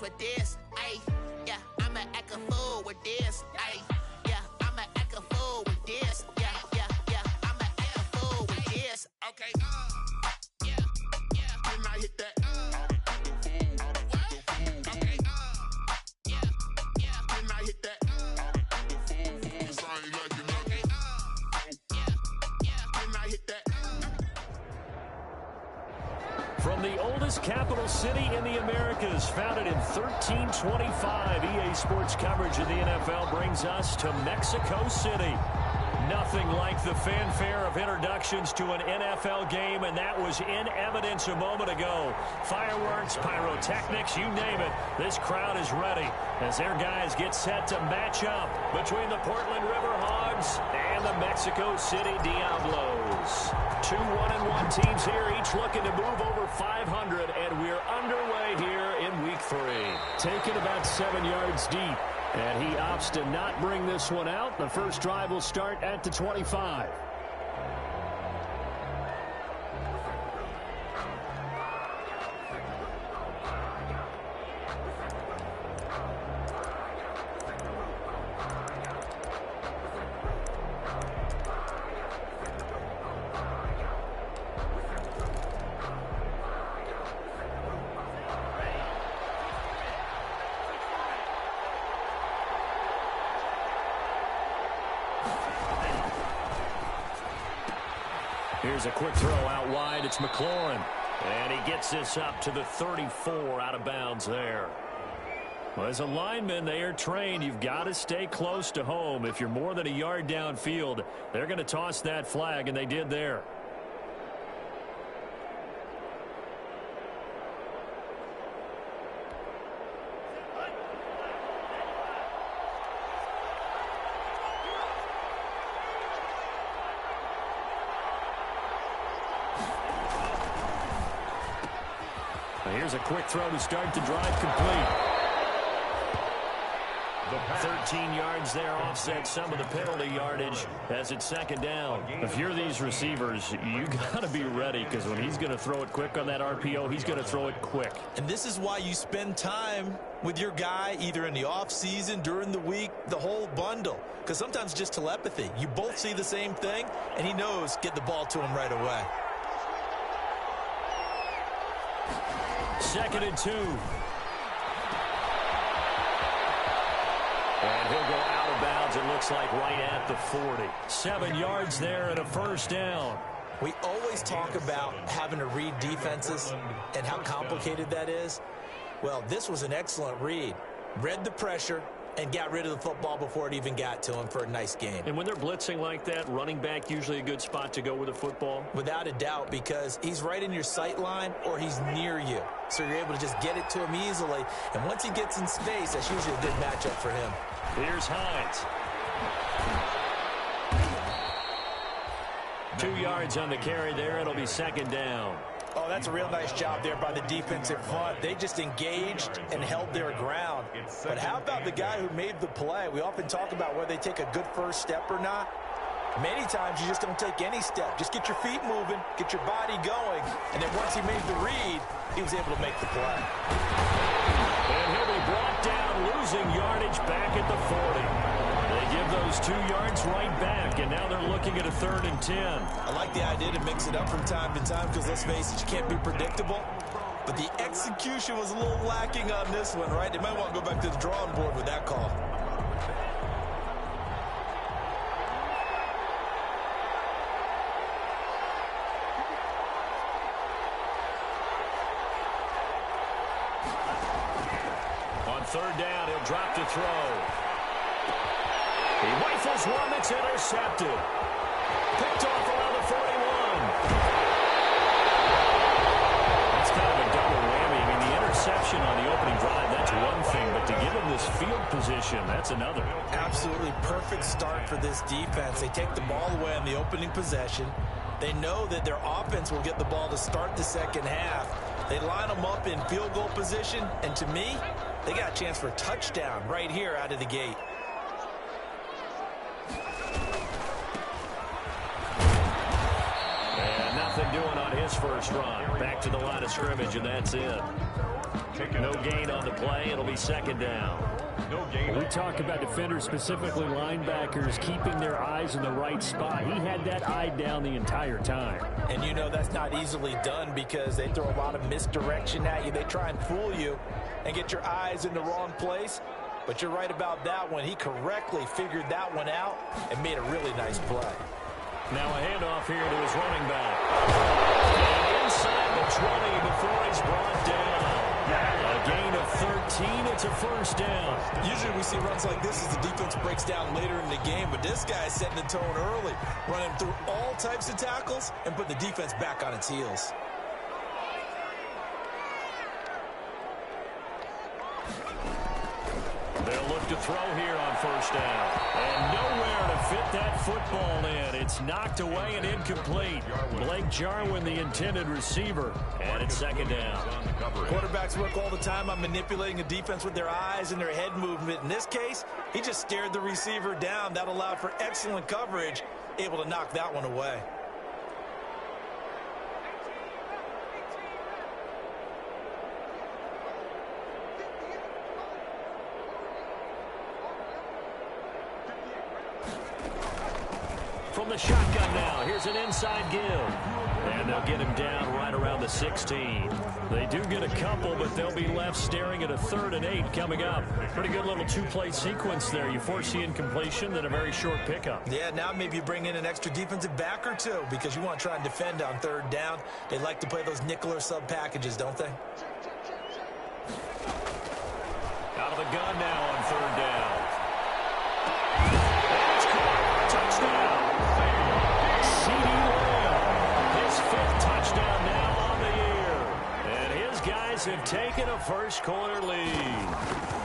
with this. Ayy, yeah, I'ma act a fool with this. Ayy, yeah, I'ma act a fool with this. Yeah, yeah, yeah, I'ma act a fool with this. Okay, yeah, yeah. Then I hit that. Okay, yeah, yeah. Then I hit that. From the oldest capital city in the Americas, founded in 1325, EA Sports coverage of the NFL brings us to Mexico City. Nothing like the fanfare of introductions to an NFL game, and that was in evidence a moment ago. Fireworks, pyrotechnics, you name it. This crowd is ready as their guys get set to match up between the Portland Riverhogs and the Mexico City Diablos. Two 1-1 teams here, each looking to move over 500, and we're underway here in Week 3. Taken about 7 yards deep. And he opts to not bring this one out. The first drive will start at the 25. Here's a quick throw out wide. It's McLaurin. And he gets this up to the 34 out of bounds there. Well, as a lineman, they are trained. You've got to stay close to home. If you're more than a yard downfield, they're going to toss that flag, and they did there. Here's a quick throw to start the drive complete. 13 yards there offset some of the penalty yardage as it's second down. If you're these receivers, you got to be ready because when he's going to throw it quick on that RPO, he's going to throw it quick. And this is why you spend time with your guy either in the offseason, during the week, the whole bundle. Because sometimes just telepathy. You both see the same thing, and he knows get the ball to him right away. 2nd and 2. And he'll go out of bounds, it looks like, right at the 40. 7 yards there and a first down. We always talk about having to read defenses and how complicated that is. Well, this was an excellent read. Read the pressure and got rid of the football before it even got to him for a nice game. And when they're blitzing like that, running back usually a good spot to go with the football? Without a doubt, because he's right in your sight line or he's near you. So you're able to just get it to him easily. And once he gets in space, that's usually a good matchup for him. Here's Hines. 2 yards on the carry there. It'll be second down. Oh, that's a real nice job there by the defensive front. They just engaged and held their ground. But how about the guy who made the play? We often talk about whether they take a good first step or not. Many times you just don't take any step. Just get your feet moving, get your body going, and then once he made the read, he was able to make the play. And he'll be brought down, losing yardage back at the 40. They give those 2 yards right back, and now they're looking at a 3rd and 10. I like the idea to mix it up from time to time because, let's face it, you can't be predictable. But the execution was a little lacking on this one, right? They might want to go back to the drawing board with that call. On 3rd down, he'll drop to throw. He rifles one that's intercepted. Picked off around the 41. That's kind of a double whammy. I mean, the interception on the opening drive, that's one thing. But to give him this field position, that's another. Absolutely perfect start for this defense. They take the ball away on the opening possession. They know that their offense will get the ball to start the second half. They line them up in field goal position. And to me, they got a chance for a touchdown right here out of the gate. And nothing doing on his first run. Back to the line of scrimmage, and that's it. No gain on the play. It'll be second down. When we talk about defenders, specifically linebackers, keeping their eyes in the right spot. He had that eye down the entire time. And you know that's not easily done because they throw a lot of misdirection at you. They try and fool you and get your eyes in the wrong place. But you're right about that one. He correctly figured that one out and made a really nice play. Now a handoff here to his running back. And inside the 20 before he's brought down. A gain of 13. It's a first down. Usually we see runs like this as the defense breaks down later in the game, but this guy is setting the tone early, running through all types of tackles and put the defense back on its heels. They'll look to throw here on first down. And nowhere to fit that football in. It's knocked away and incomplete. Blake Jarwin, the intended receiver. And it's second down. Quarterbacks work all the time on manipulating a defense with their eyes and their head movement. In this case, he just stared the receiver down. That allowed for excellent coverage, able to knock that one away. From the shotgun now, here's an inside give. And they'll get him down right around the 16. They do get a couple, but they'll be left staring at a 3rd and 8 coming up. Pretty good little two-play sequence there. You force the incompletion, then a very short pickup. Yeah, now maybe you bring in an extra defensive back or two because you want to try and defend on 3rd down. They like to play those nickel or sub packages, don't they? Out of the gun now on 3rd down. Touchdown. C.D. Lamb, his 5th touchdown now on the year. And his guys have taken a first-quarter lead.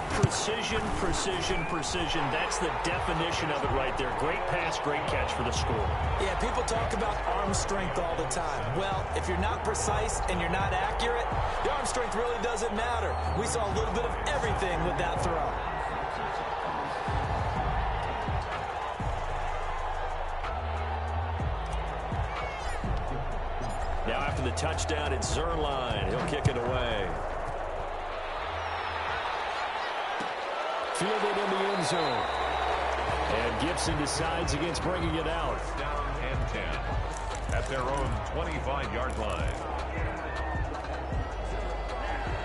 Precision, precision, precision. That's the definition of it right there. Great pass, great catch for the score. Yeah, people talk about arm strength all the time. Well, if you're not precise and you're not accurate, the arm strength really doesn't matter. We saw a little bit of everything with that throw. Now after the touchdown, it's Zerline. He'll kick it away. Fielded in the end zone. And Gibson decides against bringing it out. Down and 10 at their own 25-yard line.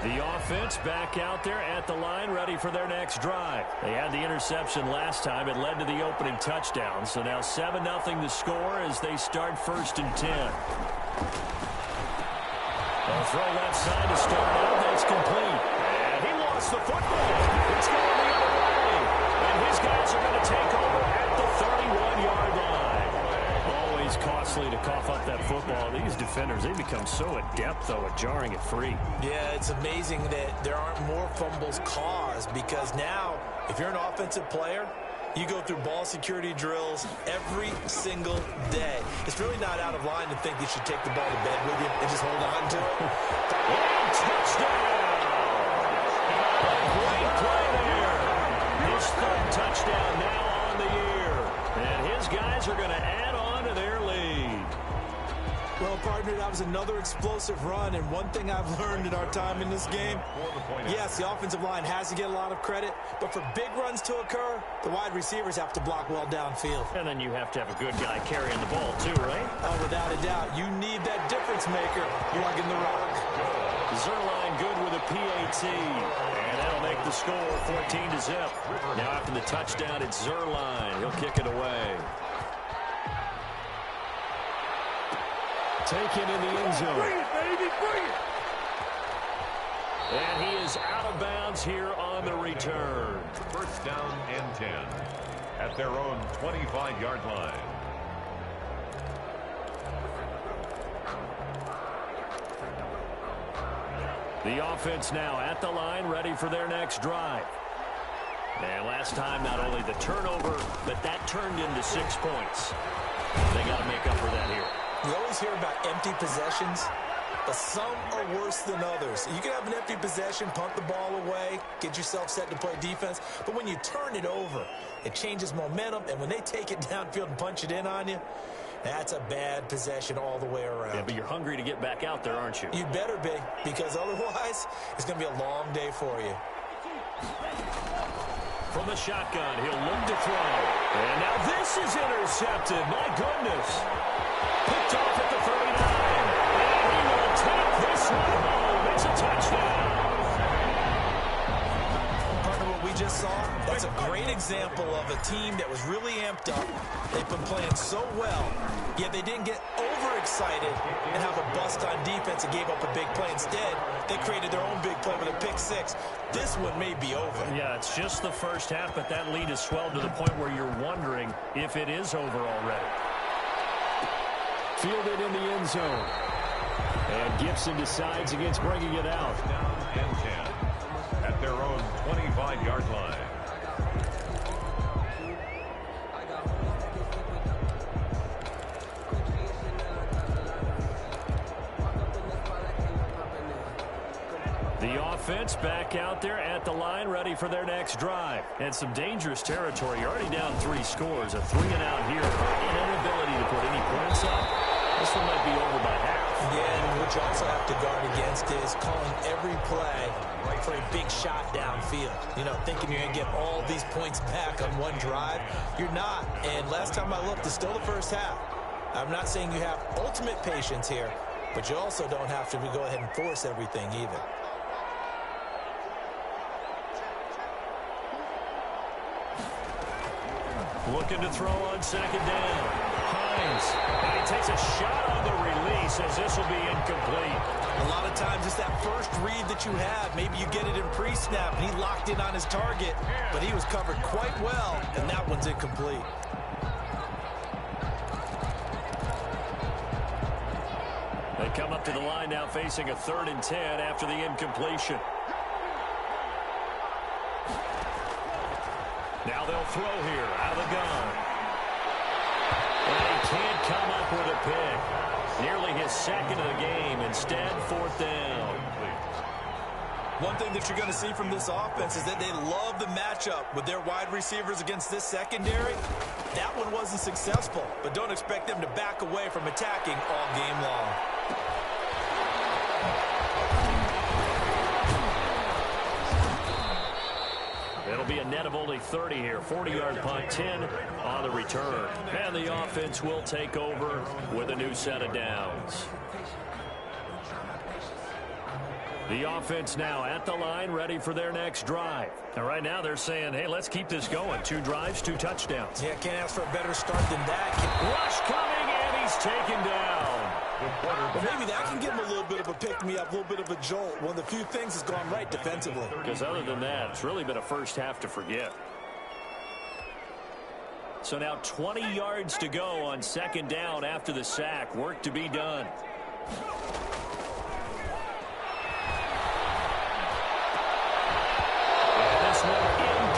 The offense back out there at the line, ready for their next drive. They had the interception last time. It led to the opening touchdown. So now 7-0 the score as they start 1st and 10. They'll throw left side to start out. That's complete. And he lost the football. It's going the other way. And his guys are going to take over at the 31-yard line. Always costly to cough up that football. These defenders, they become so adept, though, at jarring it free. Yeah, it's amazing that there aren't more fumbles caused because now, if you're an offensive player, you go through ball security drills every single day. It's really not out of line to think you should take the ball to bed with you and just hold on to it. And touchdown! Great play there. His 3rd touchdown now on the year. And his guys are going to add on to their lead. Well, partner, that was another explosive run, and one thing I've learned in our time in this game, yes, the offensive line has to get a lot of credit, but for big runs to occur, the wide receivers have to block well downfield. And then you have to have a good guy carrying the ball, too, right? Oh, without a doubt. You need that difference maker lugging the rock. Zerline good with a PAT. And that'll make the score 14-0. Now after the touchdown, it's Zerline. He'll kick it away. Taken in the end zone. Bring it, baby, bring it! And he is out of bounds here on the return. 1st down and 10 at their own 25-yard line. The offense now at the line, ready for their next drive. And last time, not only the turnover, but that turned into 6 points. They got to make up for that here. You always hear about empty possessions, but some are worse than others. You can have an empty possession, punt the ball away, get yourself set to play defense, but when you turn it over, it changes momentum, and when they take it downfield and punch it in on you, That's a bad possession all the way around. Yeah, but you're hungry to get back out there, aren't you? You better be, because otherwise it's going to be a long day for you. From the shotgun, he'll look to throw. And now this is intercepted. My goodness. Picked off at the 39. And he will take this one home. It's a touchdown. Partner, what we just saw, that's a great example of a team that was really amped up. They've been playing so well, yet they didn't get overexcited and have a bust on defense and gave up a big play. Instead, they created their own big play with a pick six. This one may be over. Yeah, it's just the first half, but that lead has swelled to the point where you're wondering if it is over already. Fielded in the end zone. And Gibson decides against bringing it out. Down and 10 at their own 25-yard line. The offense back out there at the line, ready for their next drive. And some dangerous territory. You're already down 3 scores. A 3-and-out here. An inability to put any points up. This one might be over by half. Yeah, and what you also have to guard against is calling every play for a big shot downfield. You know, thinking you're going to get all these points back on one drive. You're not. And last time I looked, it's still the first half. I'm not saying you have ultimate patience here, but you also don't have to go ahead and force everything either. Looking to throw on second down. Hines. And he takes a shot on the release as this will be incomplete. A lot of times it's that first read that you have. Maybe you get it in pre-snap and he locked in on his target, but he was covered quite well, and that one's incomplete. They come up to the line now facing a 3rd and 10 after the incompletion. Now they'll throw here out of the gun. And he can't come up with a pick. Nearly his second of the game. Instead, 4th down. One thing that you're going to see from this offense is that they love the matchup with their wide receivers against this secondary. That one wasn't successful, but don't expect them to back away from attacking all game long. It'll be a net of only 30 here. 40-yard punt, 10 on the return. And the offense will take over with a new set of downs. The offense now at the line, ready for their next drive. And right now they're saying, hey, let's keep this going. 2 drives, 2 touchdowns. Yeah, can't ask for a better start than that. Rush coming, and he's taken down. But maybe that can give him a little bit of a pick-me-up, a little bit of a jolt. One of the few things that's gone right defensively. Because other than that, it's really been a first half to forget. So now 20 yards to go on second down after the sack. Work to be done. And this one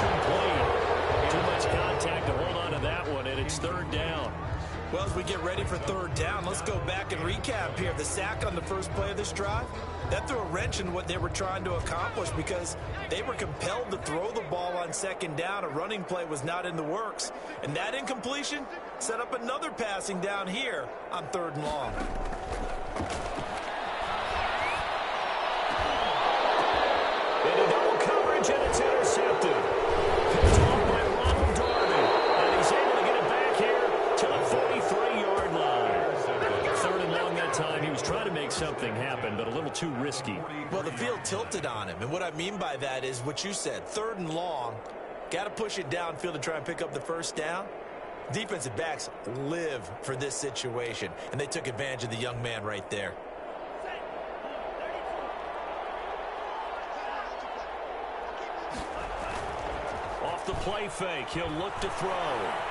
incomplete. Too much contact to hold on to that one, and it's 3rd down. Well, as we get ready for 3rd down, let's go back and recap here. The sack on the first play of this drive, that threw a wrench in what they were trying to accomplish because they were compelled to throw the ball on second down. A running play was not in the works. And that incompletion set up another passing down here on 3rd and long. Into double coverage, and it's intercepted. Picked off by Ronald Darby. And he's able to get it back here to the 43-yard line. 3rd and long that time. He was trying to make something happen, but a little too risky. Well, the field tilted on him. And what I mean by that is what you said. 3rd and long. Got to push it downfield to try and pick up the first down. Defensive backs live for this situation. And they took advantage of the young man right there. Off the play fake, he'll look to throw.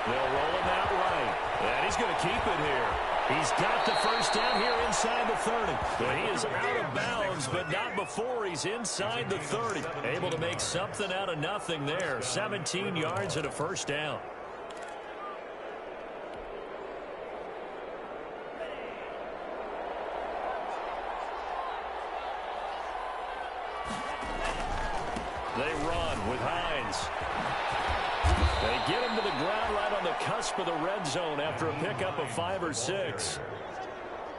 They'll roll him out right. And he's going to keep it here. He's got the first down here inside the 30. But he is out of bounds, but not before he's inside the 30. Able to make something out of nothing there. 17 yards and a first down. They run with Hines. They get him to the ground right on the cusp of the red zone after a pickup of 5 or 6.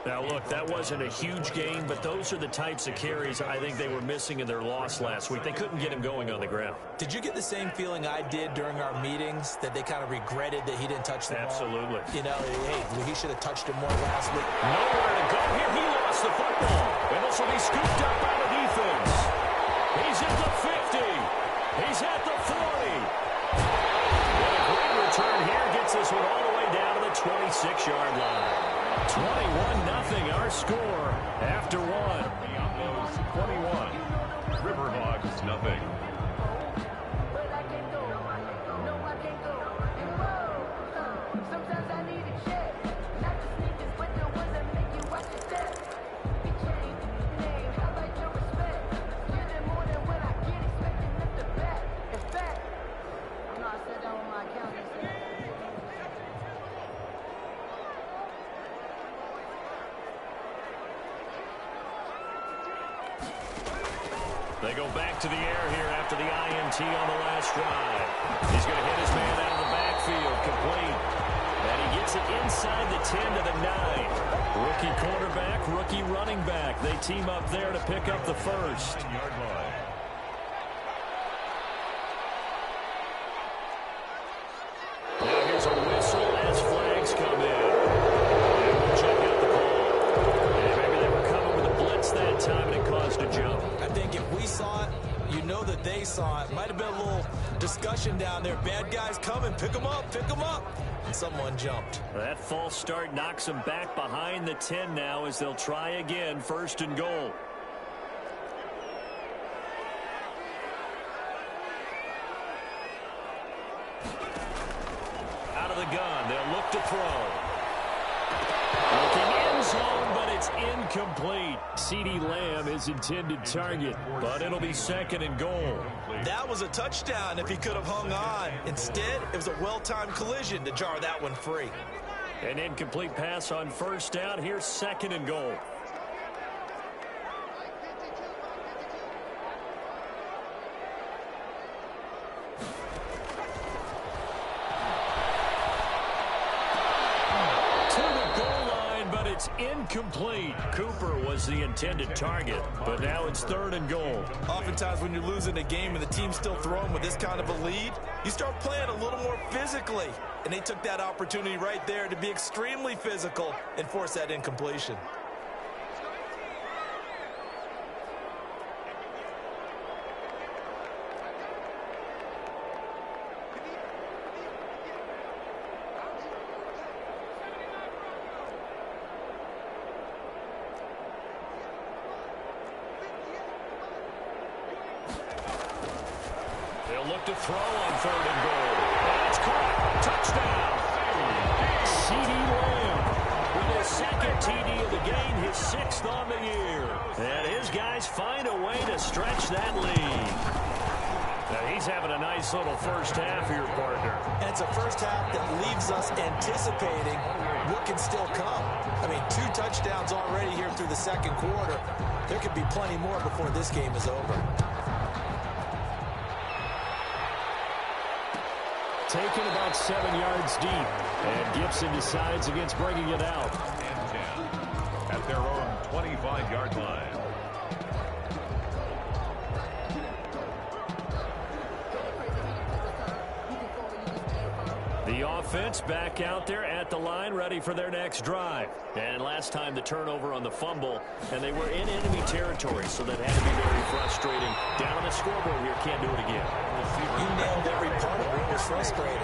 Now, look, that wasn't a huge gain, but those are the types of carries I think they were missing in their loss last week. They couldn't get him going on the ground. Did you get the same feeling I did during our meetings, that they kind of regretted that he didn't touch the ball? Absolutely. You know, hey, he should have touched it more last week. Nowhere to go here. He lost the football. And this will be scooped up by the defense. He's at the 50. He's at the 40. And a great return here gets this one all the way down to the 26-yard line. 21-0 our score after one. Broncos 21, Riverhogs nothing. Sometimes I need a check, not the sneakers, but the ones that make you watch your step. You change your name, I like your respect. Get it more than what I get, expecting them to back. In fact, I know I said that with my accountant. They go back to the air here after the INT on the last drive. He's going to hit his man out of the backfield, complete. And he gets it inside the 10 to the 9. Rookie quarterback, rookie running back. They team up there to pick up the first. 9-yard line. Now here's a whistle as flags come in. And we'll check out the call. And maybe they were coming with a blitz that time and it caused a jump. I think if we saw it, you know that they saw it. Might have been a little discussion down there. Bad guys coming. Pick them up. Pick them up. And someone jumped. That false start knocks them back behind the 10 now as they'll try again, 1st and goal. Out of the gun, they'll look to throw. Looking end zone, but it's incomplete. CeeDee Lamb is intended target, but it'll be 2nd and goal. That was a touchdown if he could have hung on. Instead, it was a well-timed collision to jar that one free. An incomplete pass on 1st down. Here's 2nd and goal. It's incomplete. Cooper was the intended target, but now it's 3rd and goal. Oftentimes when you're losing a game and the team's still throwing with this kind of a lead, you start playing a little more physically. And they took that opportunity right there to be extremely physical and force that incompletion. They'll look to throw on 3rd and goal. And it's caught. Touchdown. CeeDee Lamb with his 2nd TD of the game, his 6th on the year. And his guys find a way to stretch that lead. Now he's having a nice little first half here, partner. And it's a first half that leaves us anticipating what can still come. I mean, 2 touchdowns already here through the 2nd quarter. There could be plenty more before this game is over. Taken about 7 yards deep. And Gibson decides against bringing it out. And 10 at their own 25-yard line. The offense back out there at the line, ready for their next drive. And last time the turnover on the fumble, and they were in enemy territory, so that had to be very frustrating. Down on the scoreboard here, can't do it again. You nailed every part of it. Was frustrated.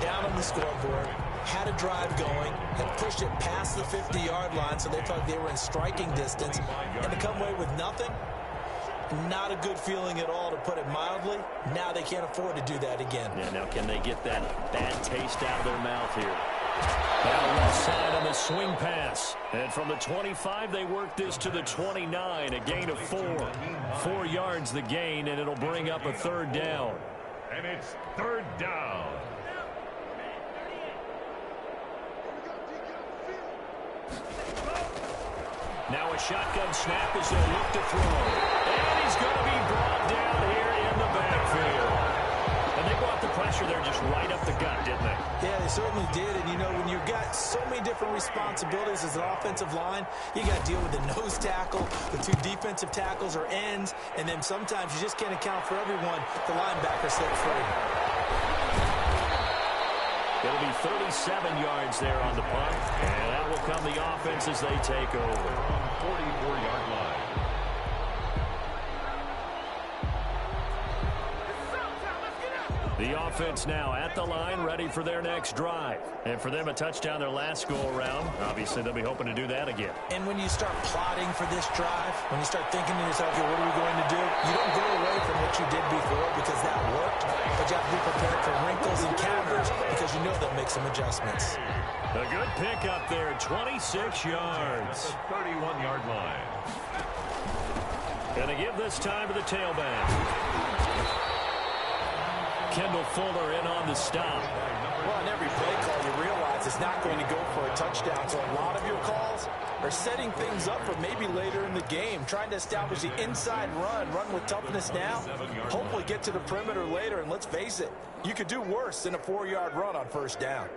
Down on the scoreboard, had a drive going, had pushed it past the 50-yard line, so they thought they were in striking distance, and to come away with nothing, not a good feeling at all, to put it mildly. Now they can't afford to do that again. Yeah, now can they get that bad taste out of their mouth here? Down left side on the swing pass. And from the 25, they work this to the 29, a gain of 4. 4 yards the gain, and it'll bring up a 3rd down. And it's 3rd down. Now a shotgun snap as they'll look to throw. And he's going to be brought down here in the backfield. And they brought the pressure there certainly did. And, you know, when you've got so many different responsibilities as an offensive line, you got to deal with the nose tackle, the two defensive tackles or ends, and then sometimes you just can't account for everyone. The linebacker set free. It'll be 37 yards there on the punt, and that will come the offense as they take over. 44-yard line. The offense now at the line, ready for their next drive. And for them, a touchdown their last go-around. Obviously, they'll be hoping to do that again. And when you start plotting for this drive, when you start thinking to yourself, okay, what are we going to do? You don't go away from what you did before because that worked, but you have to be prepared for wrinkles and counters because you know they'll make some adjustments. A good pick up there, 26 yards. The 31-yard line. Gonna give this time to the tailback. Kendall Fuller in on the stop. Well, on every play call, you realize it's not going to go for a touchdown. So a lot of your calls are setting things up for maybe later in the game, trying to establish the inside run with toughness now, hopefully get to the perimeter later. And let's face it, you could do worse than a 4-yard run on first down.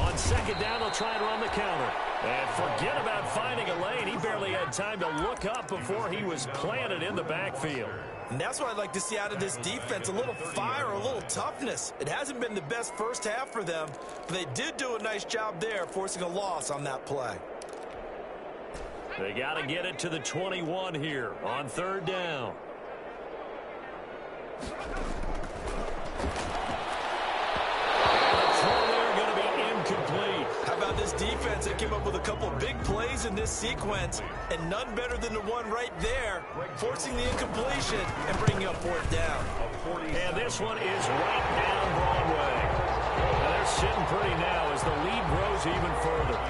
On second down, they'll try and run the counter. And forget about finding a lane. He barely had time to look up before he was planted in the backfield. And that's what I'd like to see out of this defense, a little fire, a little toughness. It hasn't been the best first half for them, but they did do a nice job there, forcing a loss on that play. They got to get it to the 21 here on third down. Complete. How about this defense? They came up with a couple of big plays in this sequence, and none better than the one right there, forcing the incompletion and bringing up fourth down. And this one is right down Broadway. Now they're sitting pretty now as the lead grows even further.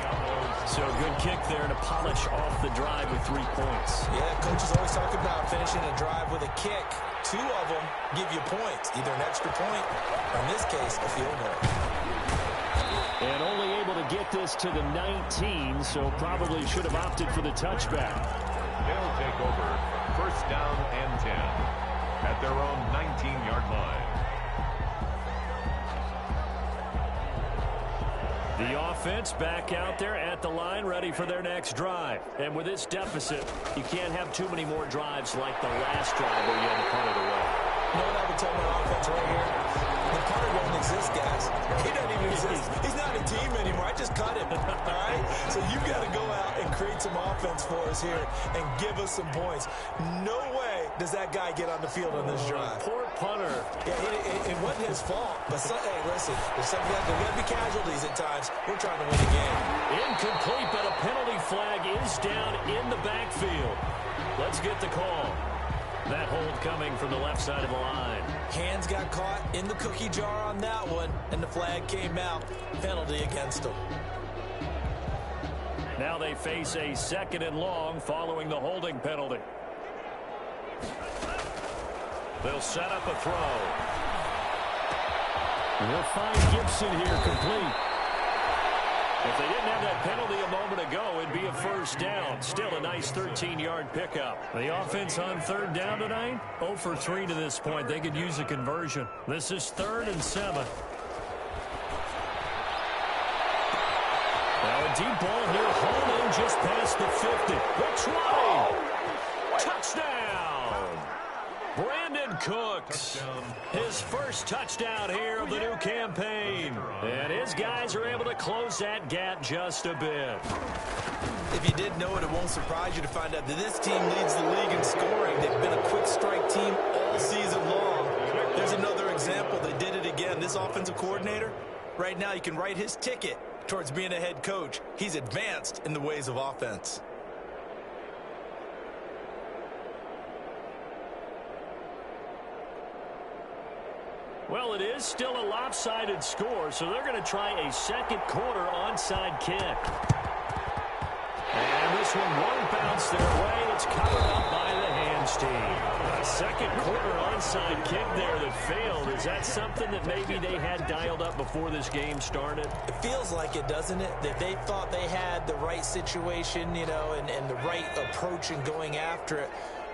So good kick there to polish off the drive with 3 points. Yeah, coaches always talk about finishing a drive with a kick. 2 of them give you points, either an extra point or, in this case, a field goal. And only able to get this to the 19, so probably should have opted for the touchback. They'll take over first down and 10 at their own 19-yard line. The offense back out there at the line, ready for their next drive. And with this deficit, you can't have too many more drives like the last drive where you had to punt it away. You know what I would tell my offense right here? The punter doesn't exist, guys. He doesn't even exist. He's not a team anymore. I just cut him, all right? So you got to go out and create some offense for us here and give us some points. No way does that guy get on the field on this drive. Poor punter. Yeah, it wasn't his fault. But, hey, listen, there's got to be casualties at times. We're trying to win a game. Incomplete, but a penalty flag is down in the backfield. Let's get the call. That hold coming from the left side of the line. Hands got caught in the cookie jar on that one, and the flag came out. Penalty against them. Now they face a second and long following the holding penalty. They'll set up a throw. They'll find Gibson here complete. If they didn't have that penalty a moment ago, it'd be a first down. Still a nice 13-yard pickup. The offense on third down tonight, 0 for 3 to this point. They could use a conversion. This is 3rd and 7. Now a deep ball here, home in just past the 50. The 20. Touchdown. Brandon Cooks, his first touchdown here of the new campaign. And his guys are able to close that gap just a bit. If you did know it, it won't surprise you to find out that this team leads the league in scoring. They've been a quick strike team all season long. There's another example. They did it again. This offensive coordinator, right now you can write his ticket towards being a head coach. He's advanced in the ways of offense. Well, it is still a lopsided score, so they're going to try a second quarter onside kick. And this one won't bounce their way. It's covered up by the hands team. A second quarter onside kick there that failed. Is that something that maybe they had dialed up before this game started? It feels like it, doesn't it? That they thought they had the right situation, you know, and the right approach in going after it.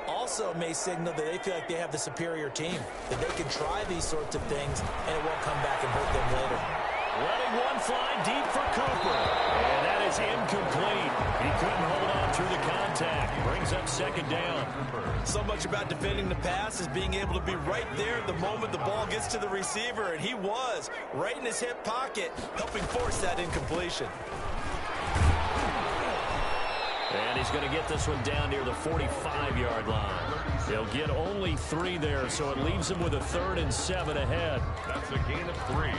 Also may signal that they feel like they have the superior team, that they can try these sorts of things and it won't come back and hurt them later. Letting one fly deep for Cooper. And that is incomplete. He couldn't hold on through the contact. Brings up second down. So much about defending the pass is being able to be right there the moment the ball gets to the receiver, and he was right in his hip pocket, helping force that incompletion. And he's going to get this one down near the 45-yard line. They'll get only 3 there, so it leaves him with a 3rd and 7 ahead. That's a gain of 3.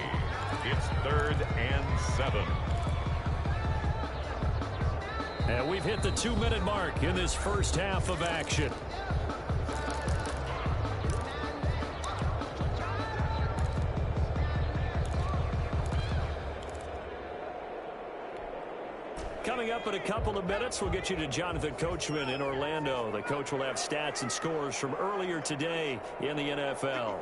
It's 3rd and 7. And we've hit the 2-minute mark in this first half of action. Coming up in a couple of minutes, we'll get you to Jonathan Coachman in Orlando. The coach will have stats and scores from earlier today in the NFL.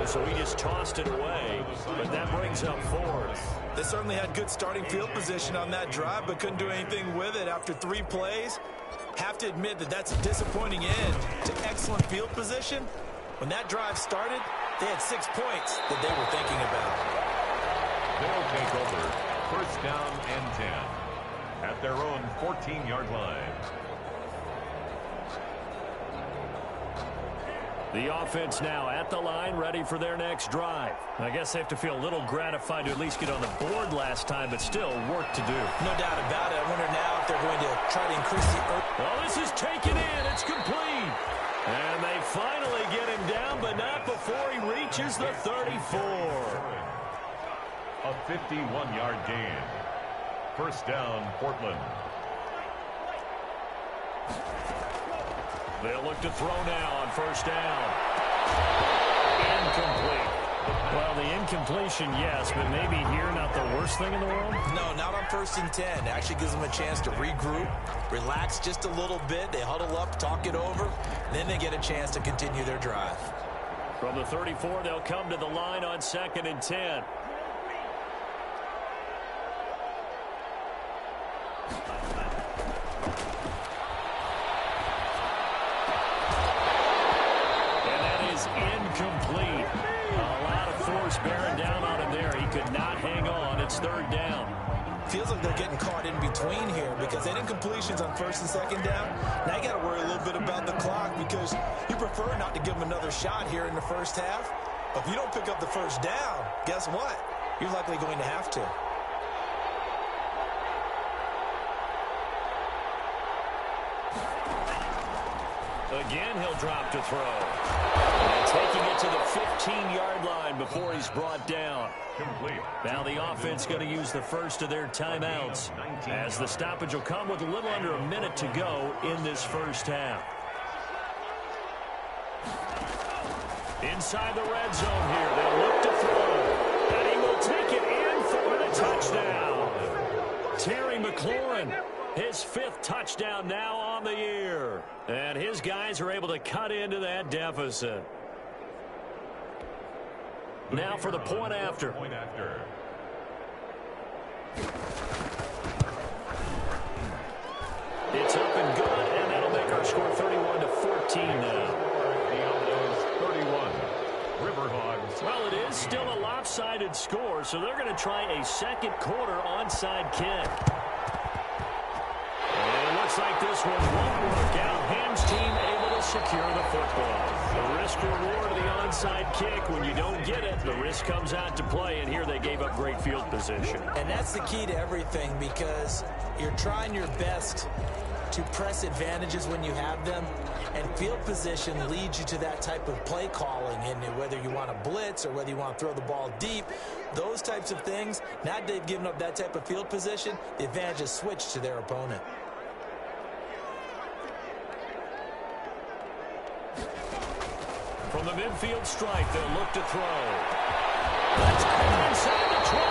So he just tossed it away, but that brings up 4th. They certainly had good starting field position on that drive, but couldn't do anything with it after 3 plays. Have to admit that that's a disappointing end to excellent field position. When that drive started, they had 6 points that they were thinking about. They'll take over 1st down and 10 at their own 14-yard line. The offense now at the line, ready for their next drive. I guess they have to feel a little gratified to at least get on the board last time, but still work to do. No doubt about it. I wonder now if they're going to try to increase the... Well, this is taken in. It's complete. And they finally get him down, but not before he reaches the 34. A 51-yard gain. 1st down, Portland. They'll look to throw now on 1st down. Incomplete. Well, the incompletion, yes, but maybe here not the worst thing in the world? No, not on 1st and 10. It actually gives them a chance to regroup, relax just a little bit. They huddle up, talk it over, then they get a chance to continue their drive. From the 34, they'll come to the line on 2nd and 10. Incomplete. A lot of force bearing down on him there. He could not hang on. It's 3rd down. Feels like they're getting caught in between here because they had incompletions on 1st and 2nd down. Now you got to worry a little bit about the clock because you prefer not to give them another shot here in the first half. But if you don't pick up the 1st down, guess what? You're likely going to have to. Again, he'll drop to throw. And taking it to the 15-yard line before he's brought down. Complete. Now the offense going to use the first of their timeouts as the stoppage will come with a little under a minute to go in this first half. Inside the red zone here, they'll look to throw. And he will take it in for the touchdown. Terry McLaurin, his 5th touchdown now on the year. And his guys are able to cut into that deficit. Now for the point after. It's up and good, and that'll make our score 31-14 now. The Outlaws 31. Riverhogs. Well, it is still a lopsided score, so they're going to try a second quarter onside kick. And it looks like this one won't work out. Ham's team able to secure the football. The risk-reward of the onside kick, when you don't get it, the risk comes out to play, and here they gave up great field position. And that's the key to everything because you're trying your best to press advantages when you have them, and field position leads you to that type of play calling, and whether you want to blitz or whether you want to throw the ball deep, those types of things, now that they've given up that type of field position, the advantage is switched to their opponent. From the midfield stripe, they'll look to throw. Let's go inside the 20.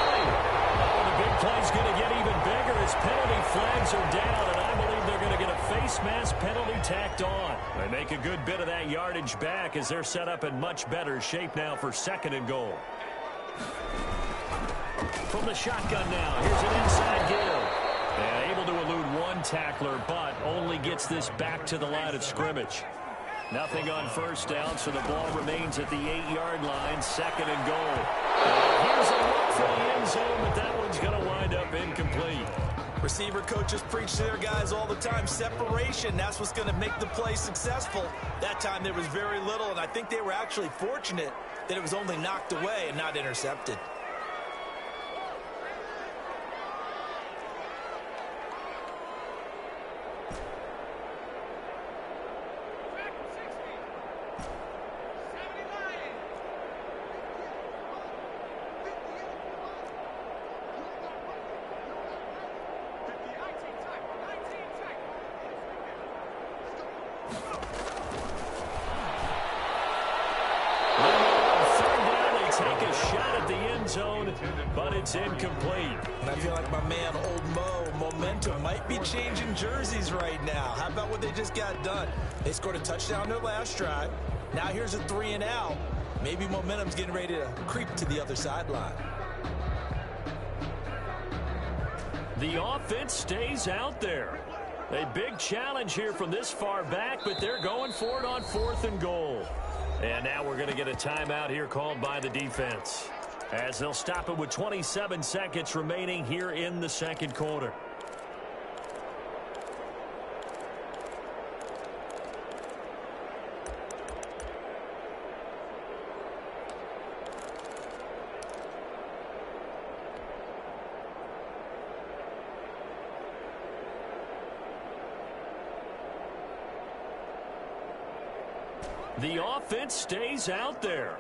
Oh, the big play's going to get even bigger as Those penalty flags are down, and I believe they're going to get a face mask penalty tacked on. They make a good bit of that yardage back as they're set up in much better shape now for 2nd and goal. From the shotgun now, here's an inside give. And able to elude one tackler, but only gets this back to the line of scrimmage. Nothing on 1st down, so the ball remains at the 8-yard line, 2nd and goal. Here's a look for the end zone, but that one's going to wind up incomplete. Receiver coaches preach to their guys all the time. Separation, that's what's going to make the play successful. That time there was very little, and I think they were actually fortunate that it was only knocked away and not intercepted. But it's incomplete. And I feel like my man, Old Mo, momentum might be changing jerseys right now. How about what they just got done? They scored a touchdown their last drive. Now here's a 3 and out. Maybe momentum's getting ready to creep to the other sideline. The offense stays out there. A big challenge here from this far back, but they're going for it on 4th and goal. And now we're going to get a timeout here called by the defense, as they'll stop it with 27 seconds remaining here in the 2nd quarter. The offense stays out there.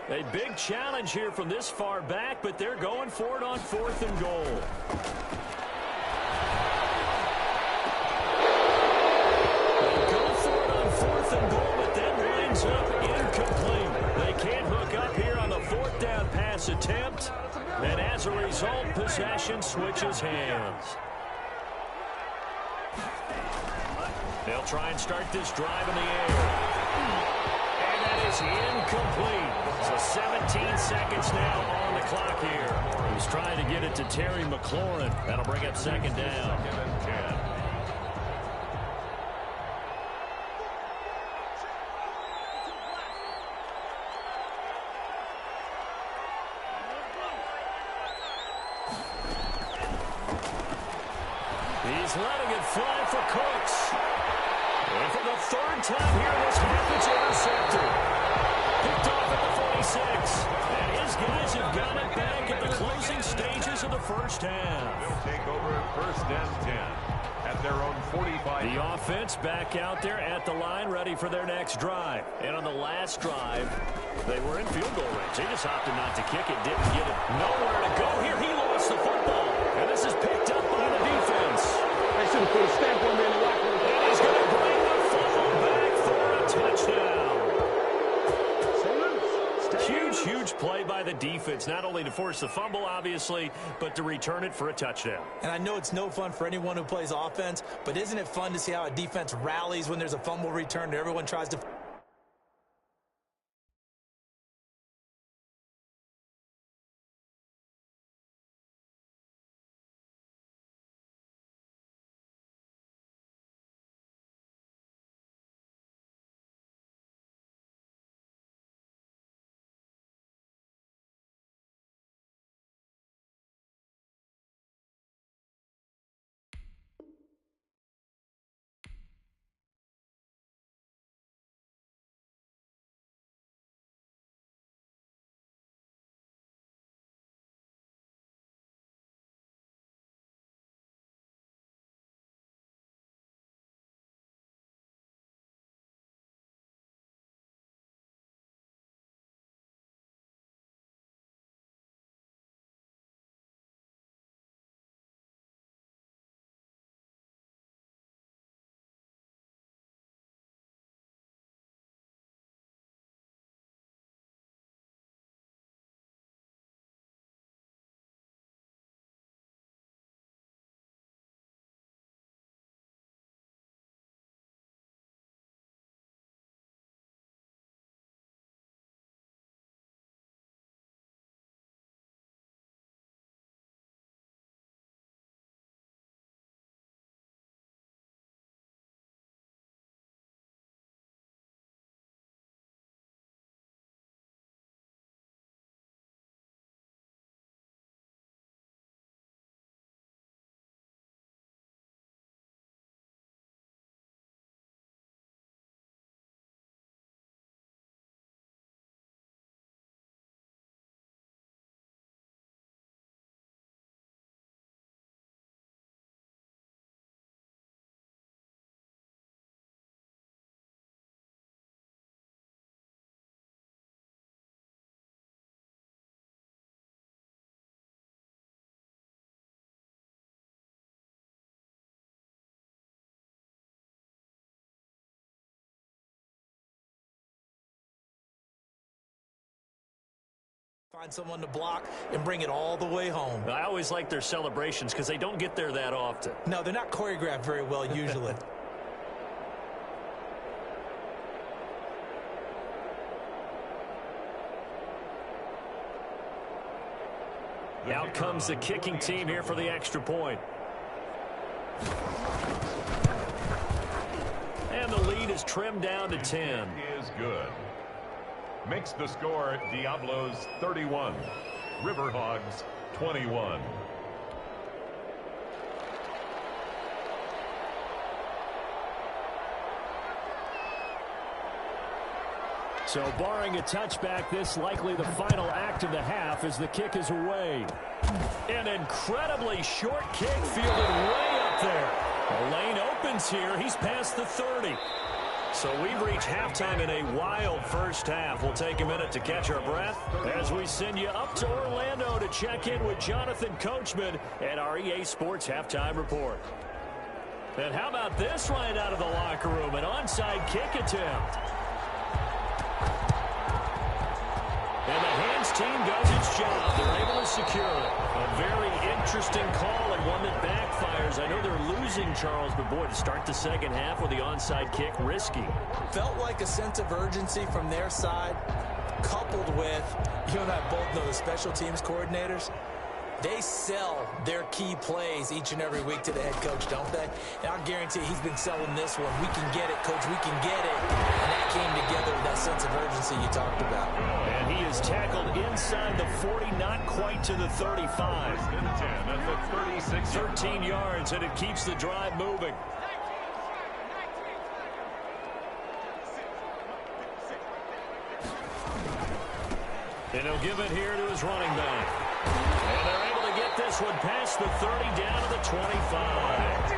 A big challenge here from this far back, but they're going for it on 4th and goal. They go for it on 4th and goal, but that winds up incomplete. They can't hook up here on the 4th down pass attempt, and as a result, possession switches hands. They'll try and start this drive in the air. And that is incomplete. So 17 seconds now on the clock here. He's trying to get it to Terry McLaurin. That'll bring up 2nd down. 2nd and 10. He's letting it fly for Cooks. And for the 3rd time here this half, it's intercepted. Picked off at the 46. And his guys have got it back at the closing stages of the 1st half. They'll take over 1st and 10 at their own 45. The offense back out there at the line, ready for their next drive. And on the last drive, they were in field goal range. They just opted not to kick it, didn't get it. Nowhere to go here. He lost the football. And this is picked up by the defense. They should have put a stamp on me in the locker room. And he's going to bring the football back for a touchdown. Huge play by the defense, not only to force the fumble, obviously, but to return it for a touchdown. And I know it's no fun for anyone who plays offense, but isn't it fun to see how a defense rallies when there's a fumble return and everyone tries to Find someone to block and bring it all the way home. I always like their celebrations because they don't get there that often. No, they're not choreographed very well usually. Out comes the kicking team here for the extra point. And the lead is trimmed down to 10. Is good. Makes the score Diablos 31, Riverhogs 21. So barring a touchback, this likely the final act of the half as the kick is away. An incredibly short kick fielded way up there. The lane opens here. He's past the 30. So we've reached halftime in a wild first half. We'll take a minute to catch our breath as we send you up to Orlando to check in with Jonathan Coachman and our EA Sports Halftime Report. And how about this right out of the locker room? An onside kick attempt. And the hands team does its job. They're able to secure it. A very interesting call and one that backfires. I know they're losing, Charles, but boy, to start the second half with the onside kick, risky. Felt like a sense of urgency from their side, coupled with, you and I both know the special teams coordinators. They sell their key plays each and every week to the head coach, don't they? And I guarantee he's been selling this one. We can get it, coach. We can get it. And that came together with that sense of urgency you talked about. And he is tackled inside the 40, not quite to the 35. At the 36. 13 yards, and it keeps the drive moving. And he'll give it here to his running back. And they're able to get this one past the 30 down to the 25.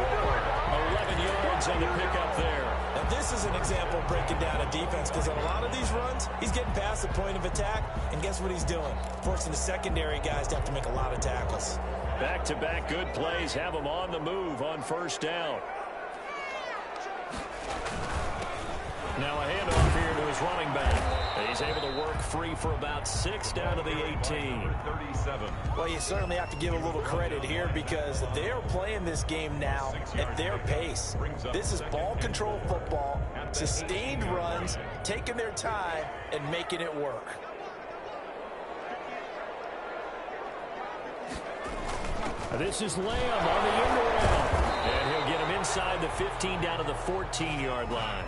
11 yards on the pickup there. Now this is an example of breaking down a defense because on a lot of these runs, he's getting past the point of attack, and guess what he's doing? Forcing the secondary guys to have to make a lot of tackles. Back-to-back good plays have him on the move on first down. Now a handoff here to his running back. He's able to work free for about 6 down to the 18. 37. Well, you certainly have to give a little credit here because they're playing this game now at their pace. This is ball control football, sustained runs, taking their time, and making it work. This is Lamb on the end around. And he'll get him inside the 15 down to the 14-yard line.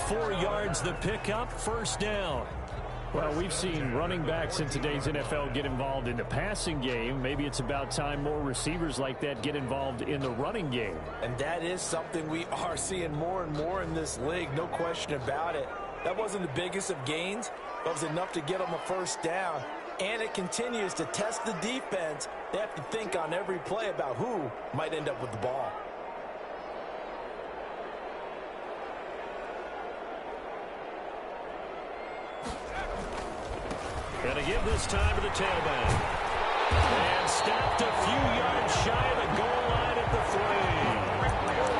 4 yards the pickup, first down. Well, we've seen running backs in today's NFL get involved in the passing game. Maybe it's about time more receivers like that get involved in the running game. And that is something we are seeing more and more in this league, no question about it. That wasn't the biggest of gains, but it was enough to get them a first down. And it continues to test the defense. They have to think on every play about who might end up with the ball. Gonna give this time to the tailback. And stopped a few yards shy of the goal line at the 3.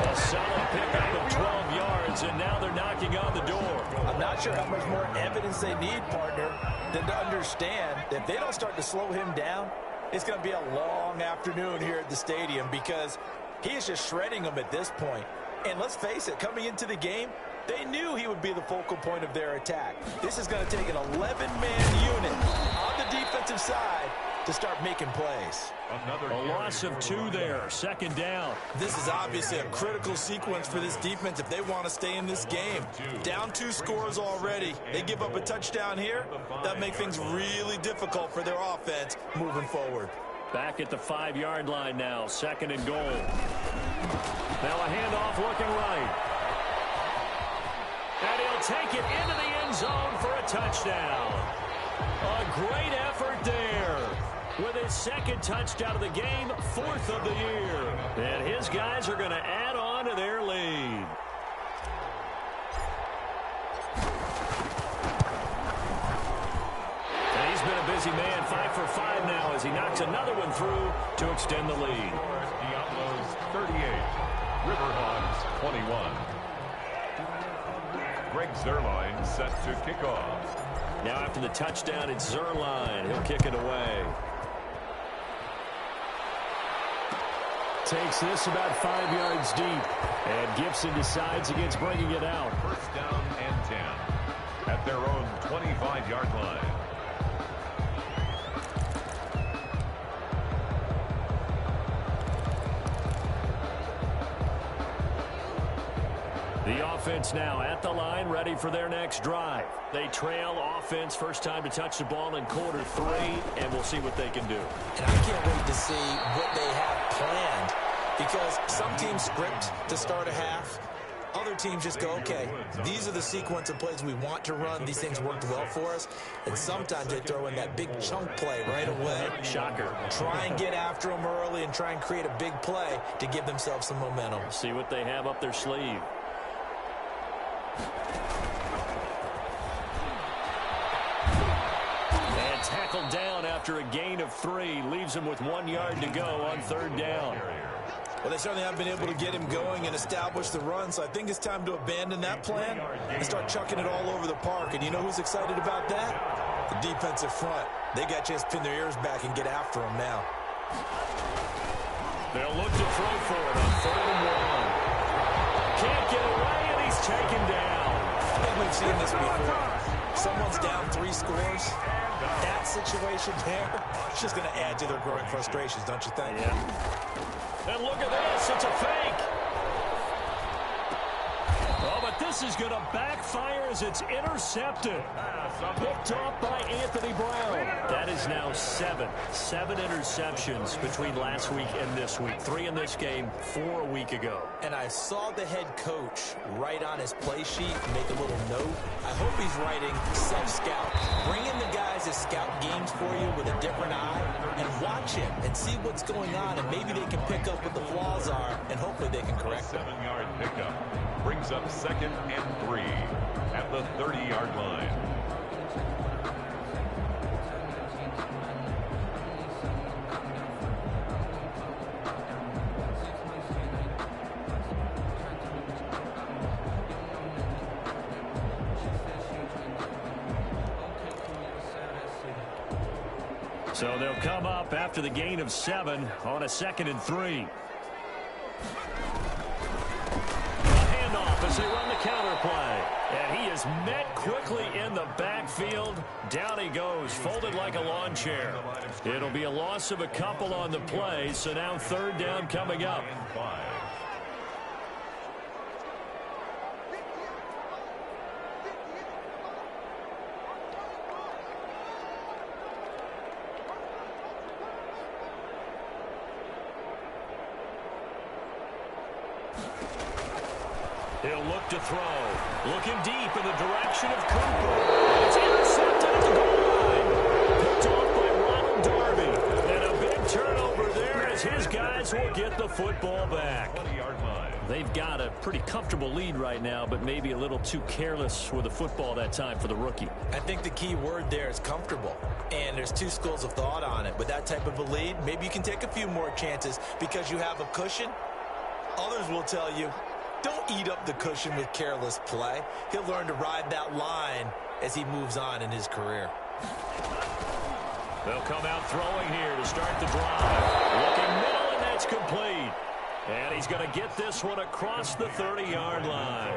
A solid pickup of 12 yards, and now they're knocking on the door. I'm not sure how much more evidence they need, partner, than to understand that if they don't start to slow him down, it's going to be a long afternoon here at the stadium because he is just shredding them at this point. And let's face it, coming into the game, they knew he would be the focal point of their attack. This is going to take an 11-man unit on the defensive side to start making plays. A loss of 2 there, second down. This is obviously a critical sequence for this defense if they want to stay in this game. Down 2 scores already. They give up a touchdown here. That makes things really difficult for their offense moving forward. Back at the 5-yard line now, second and goal. Now a handoff looking right. And he'll take it into the end zone for a touchdown. A great effort there. With his second touchdown of the game, 4th of the year. And his guys are going to add on to their lead. And he's been a busy man, 5 for 5 now as he knocks another one through to extend the lead. Diablos 38, Riverhogs 21. Greg Zerline set to kick off. Now after the touchdown, it's Zerline. He'll kick it away. Takes this about 5 yards deep. And Gibson decides against bringing it out. First down and 10 at their own 25-yard line. The offense now at the line, ready for their next drive. They trail offense, first time to touch the ball in quarter 3, and we'll see what they can do. And I can't wait to see what they have planned, because some teams script to start a half. Other teams just go, okay, these are the sequence of plays we want to run. These things worked well for us. And sometimes they throw in that big chunk play right away. Shocker. Try and get after them early and try and create a big play to give themselves some momentum. See what they have up their sleeve. And tackled down after a gain of 3. Leaves him with 1 yard to go on third down. Well, they certainly haven't been able to get him going and establish the run, so I think it's time to abandon that plan and start chucking it all over the park. And you know who's excited about that? The defensive front. They got a chance to pin their ears back and get after him now. They'll look to throw for it on 3rd and 1. Can't get away, and he's taken down. I think we've seen this before. Someone's down 3 scores. That situation there, it's just going to add to their growing frustrations, don't you think? Yeah. And look at this. It's a fake. Oh, but this is going to backfire as it's intercepted. Picked off by Anthony Brown. That is now 7 interceptions between last week and this week. 3 in this game, 4 a week ago. And I saw the head coach write on his play sheet, make a little note. I hope he's writing self-scout. Bring in the guys that scout games for you with a different eye and watch him and see what's going on, and maybe they can pick up what the flaws are, and hopefully they can correct them. 7-yard pickup brings up 2nd and 3 at the 30-yard line. So they'll come up after the gain of 7 on a 2nd and 3. As they run the counter play. And he is met quickly in the backfield. Down he goes, folded like a lawn chair. It'll be a loss of a couple on the play, so now 3rd down coming up. He'll look to throw. Looking deep in the direction of Cooper. And it's intercepted at the goal line. Picked off by Ronald Darby. And a big turnover there as his guys will get the football back. 20-yard line. They've got a pretty comfortable lead right now, but maybe a little too careless with the football that time for the rookie. I think the key word there is comfortable. And there's 2 schools of thought on it. With that type of a lead, maybe you can take a few more chances because you have a cushion. Others will tell you, don't eat up the cushion with careless play. He'll learn to ride that line as he moves on in his career. They'll come out throwing here to start the drive. Looking middle, and that's complete. And he's going to get this one across the 30-yard line.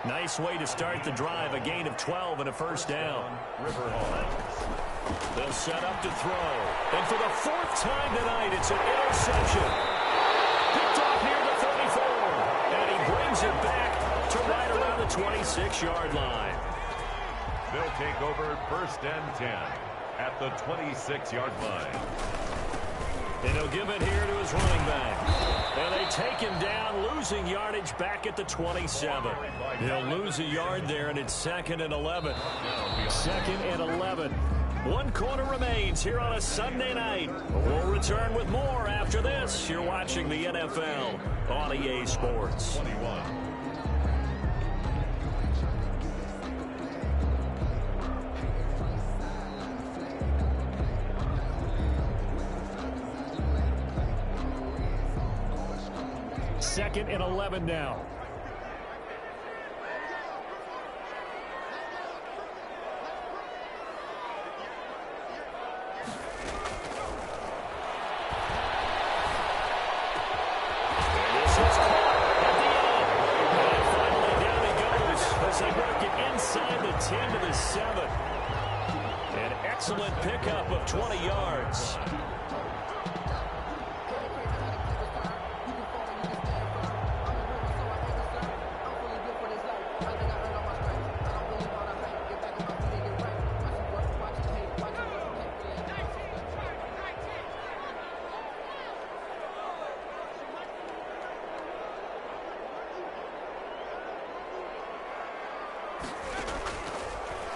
Nice way to start the drive. A gain of 12 and a first down. They'll set up to throw. And for the 4th time tonight, it's an interception. Picked off near the 34. And he brings it back to right around the 26-yard line. They'll take over 1st and 10 at the 26-yard line. And he'll give it here to his running back. And they take him down, losing yardage back at the 27. He'll lose a yard there, and it's 2nd and 11. 2nd and 11. 1 quarter remains here on a Sunday night. We'll return with more after this. You're watching the NFL on EA Sports. 21. Second and 11 now. excellent pickup of 20 yards.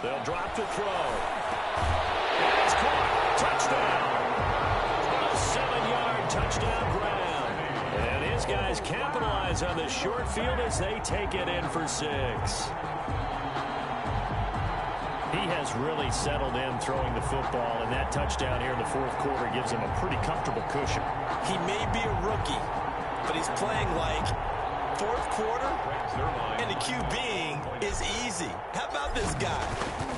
They'll drop to throw. And it's caught. Touchdown. A 7-yard touchdown grab. And his guys capitalize on the short field as they take it in for 6. He has really settled in throwing the football, and that touchdown here in the fourth quarter gives him a pretty comfortable cushion. He may be a rookie, but he's playing like fourth quarter, and the QBing is easy. How about this guy?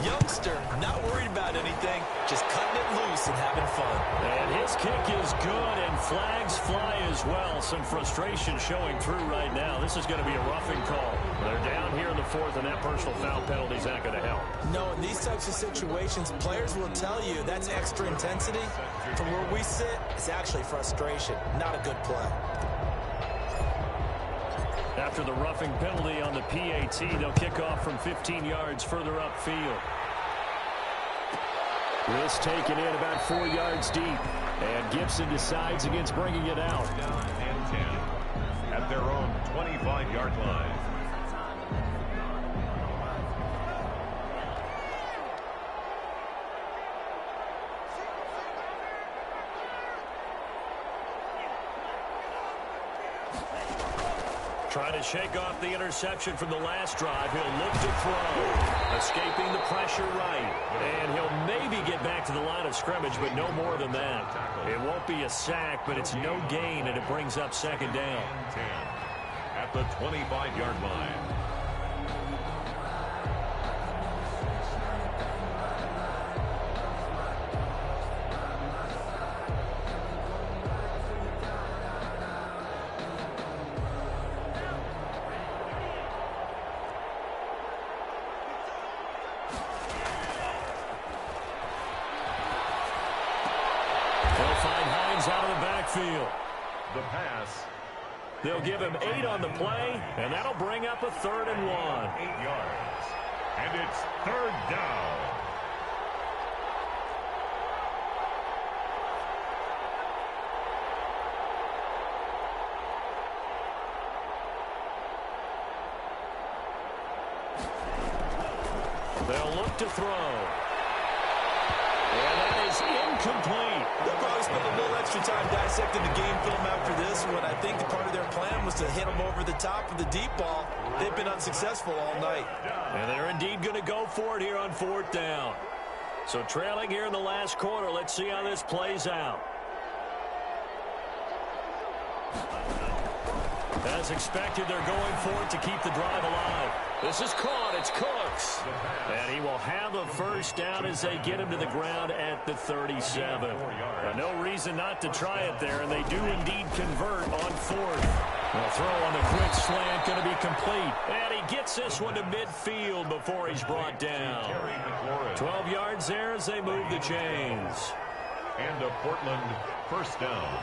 Youngster, not worried about anything, just cutting it loose and having fun. And his kick is good, and flags fly as well. Some frustration showing through right now. This is going to be a roughing call. They're down here in the fourth, and that personal foul penalty is not going to help. No, in these types of situations, players will tell you that's extra intensity. From where we sit, it's actually frustration, not a good play. After the roughing penalty on the PAT, they'll kick off from 15 yards further upfield. This taken in about 4 yards deep. And Gibson decides against bringing it out. Down and 10 at their own 25-yard line. Trying to shake off the interception from the last drive. He'll look to throw. Escaping the pressure right. And he'll maybe get back to the line of scrimmage, but no more than that. It won't be a sack, but it's no gain, and it brings up second down. 10 at the 25-yard line. Out of the backfield. The pass. They'll give him 8 on the play, and that'll bring up a 3rd and 1. 8 yards. And it's 3rd down. They'll look to throw. And that is incomplete. They'll probably spend a little extra time dissecting the game film after this one. I think part of their plan was to hit them over the top of the deep ball. They've been unsuccessful all night. And they're indeed going to go for it here on 4th down. So trailing here in the last quarter, let's see how this plays out. As expected, they're going for it to keep the drive alive. This is caught. It's Cooks. And he will have a first down as they get him to the ground at the 37. No reason not to try it there, and they do indeed convert on 4th. The throw on the quick slant going to be complete. And he gets this one to midfield before he's brought down. 12 yards there as they move the chains. And a Portland first down.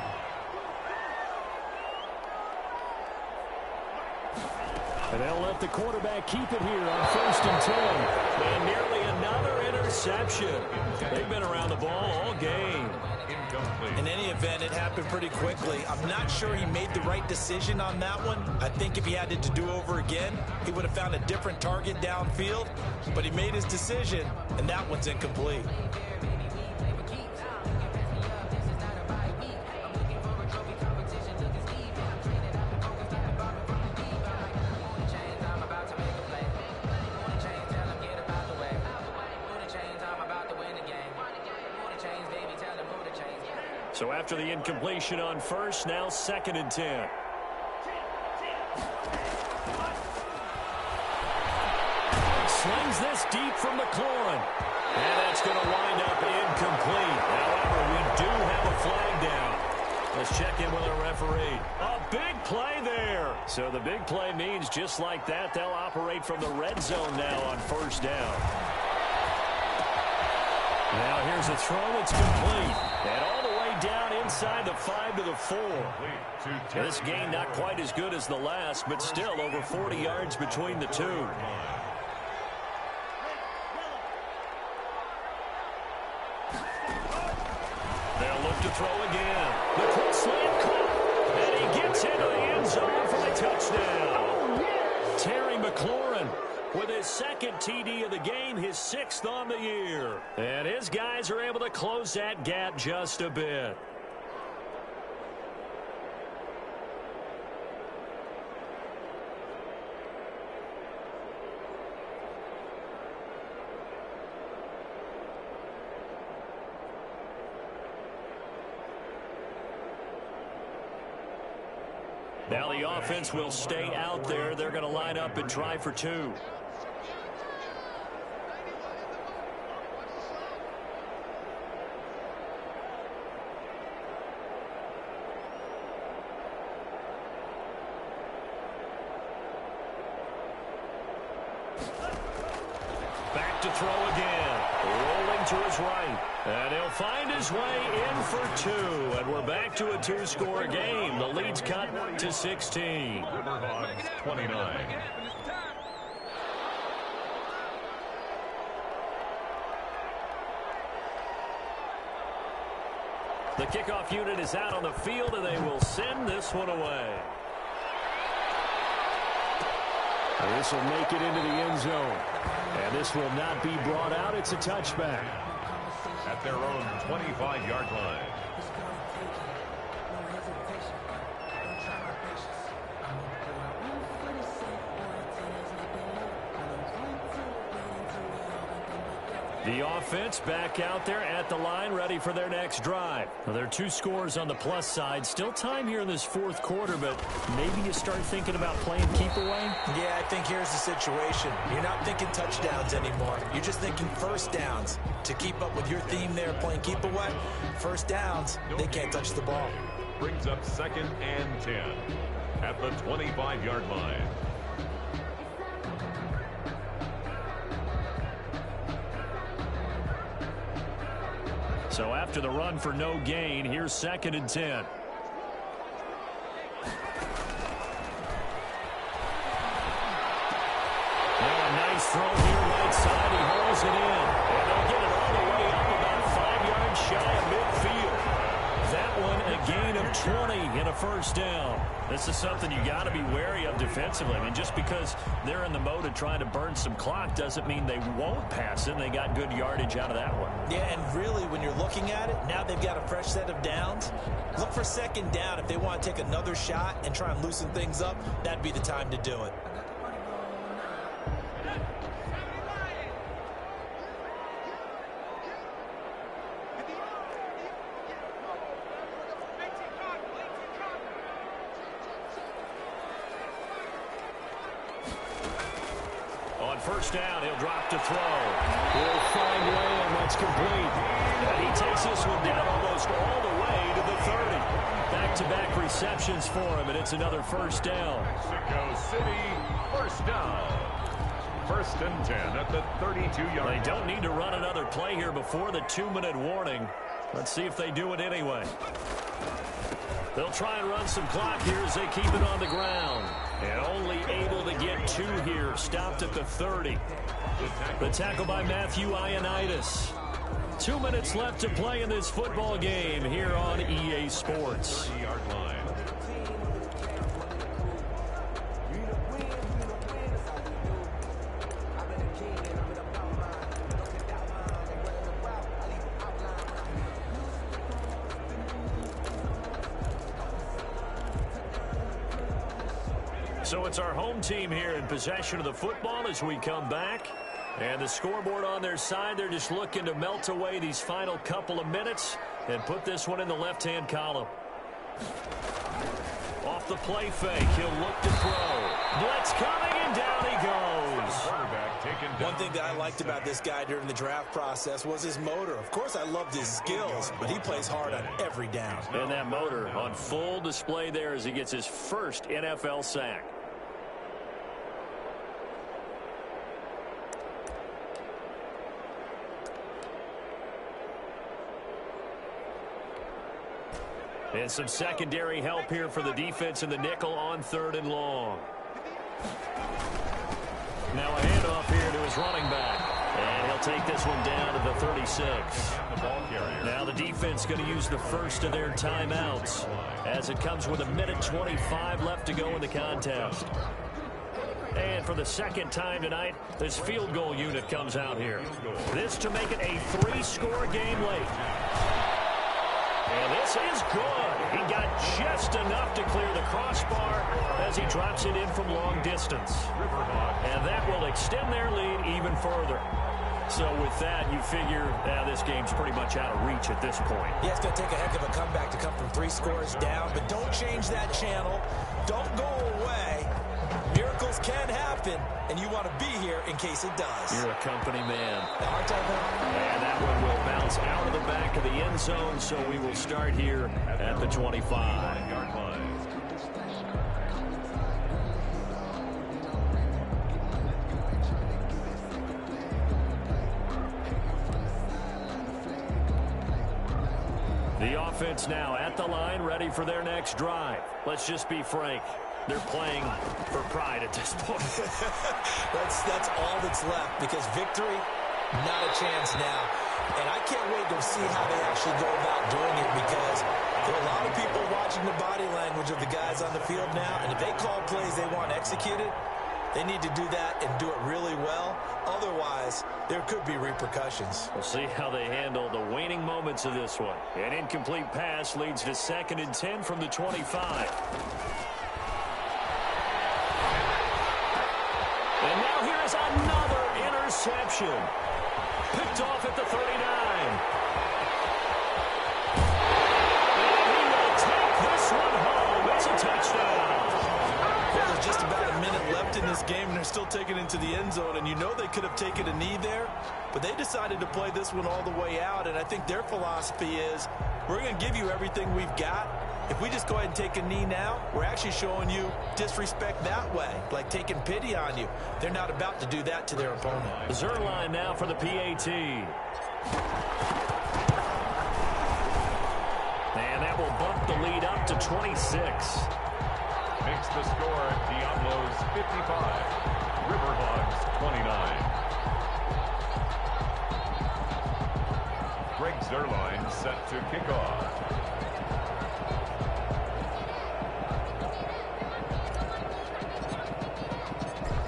And they'll let the quarterback keep it here on 1st and 10. And nearly another interception. They've been around the ball all game. In any event, it happened pretty quickly. I'm not sure he made the right decision on that one. I think if he had it to do over again, he would have found a different target downfield. But he made his decision, and that one's incomplete. So after the incompletion on 1st, now 2nd and 10. Slings this deep from McLaurin. And that's going to wind up incomplete. However, we do have a flag down. Let's check in with our referee. A big play there. So the big play means just like that, they'll operate from the red zone now on 1st down. Now here's a throw. It's complete. And all the way down inside the 5 to the 4. This game not quite as good as the last, but still over 40 yards between the two. They'll look to throw again. The quick slant caught. And he gets into the end zone for the touchdown. Terry McLaurin with his second TD of the game, his 6th on the year. And his guys are able to close that gap just a bit. Now the offense will stay out there. They're going to line up and try for 2. Back to throw again. Rolling to his right. And he'll find his way in for 2. And we're back to a 2-score game. The lead's cut to 16. Riverhogs 29. The kickoff unit is out on the field, and they will send this one away. This will make it into the end zone. And this will not be brought out. It's a touchback. At their own 25-yard line. The offense back out there at the line, ready for their next drive. Well, there are 2 scores on the plus side. Still time here in this 4th quarter, but maybe you start thinking about playing keep away? Yeah, I think here's the situation. You're not thinking touchdowns anymore. You're just thinking first downs. To keep up with your theme there, playing keep away, first downs, they can't touch the ball. Brings up 2nd and 10 at the 25-yard line. So after the run for no gain, here's 2nd and 10. Now a nice throw here right side. He hauls it in. And they'll get it all the way up about 5 yards shy of midfield. That one a gain of 20 and a first down. This is something you got to be wary of defensively. I mean, just because they're in the mode of trying to burn some clock doesn't mean they won't pass it. They got good yardage out of that one. Yeah, and really, when you're looking at it, now they've got a fresh set of downs. Look for 2nd down. If they want to take another shot and try and loosen things up, that'd be the time to do it. First down, he'll drop to throw. He'll find Lamb. That's complete. And he takes this one down almost all the way to the 30. Back-to-back receptions for him, and it's another first down. Mexico City, first down. 1st and 10 at the 32-yard line. They don't need to run another play here before the 2-minute warning. Let's see if they do it anyway. They'll try and run some clock here as they keep it on the ground. And only able to get 2 here. Stopped at the 30. The tackle by Matthew Ioannidis. 2 minutes left to play in this football game here on EA Sports. 30-yard line. So it's our home team here in possession of the football as we come back. And the scoreboard on their side, they're just looking to melt away these final couple of minutes and put this one in the left-hand column. Off the play fake, he'll look to throw. Blitz coming, and down he goes. One thing that I liked about this guy during the draft process was his motor. Of course, I loved his skills, but he plays hard on every down. And that motor on full display there as he gets his first NFL sack. And some secondary help here for the defense in the nickel on 3rd and long. Now a handoff here to his running back. And he'll take this one down to the 36. Now the defense going to use the first of their timeouts as it comes with 1:25 left to go in the contest. And for the second time tonight, this field goal unit comes out here. This to make it a 3-score game late. And this is good. He got just enough to clear the crossbar as he drops it in from long distance. And that will extend their lead even further. So with that, you figure this game's pretty much out of reach at this point. Yeah, it's going to take a heck of a comeback to come from 3 scores down, but don't change that channel. Don't go away. Miracles can happen, and you want to be here in case it does. You're a company man. Hard time. And that one will bounce out of the back of the end zone, so we will start here at the 25-yard line. The offense now at the line, ready for their next drive. Let's just be frank. They're playing for pride at this point. that's all that's left, because victory, not a chance now. And I can't wait to see how they actually go about doing it, because there are a lot of people watching the body language of the guys on the field now, and if they call plays they want executed, they need to do that and do it really well. Otherwise, there could be repercussions. We'll see how they handle the waning moments of this one. An incomplete pass leads to 2nd and 10 from the 25. And now here is another interception. Picked off at the 39. And he will take this one home. It's a touchdown. Well, there's just about a minute left in this game, and they're still taking it into the end zone. And you know they could have taken a knee there, but they decided to play this one all the way out. And I think their philosophy is, we're going to give you everything we've got. If we just go ahead and take a knee now, we're actually showing you disrespect that way, like taking pity on you. They're not about to do that to their opponent. Zerline now for the PAT. And that will bump the lead up to 26. Makes the score Diablos 55, Riverhogs 29. Greg Zerline set to kick off.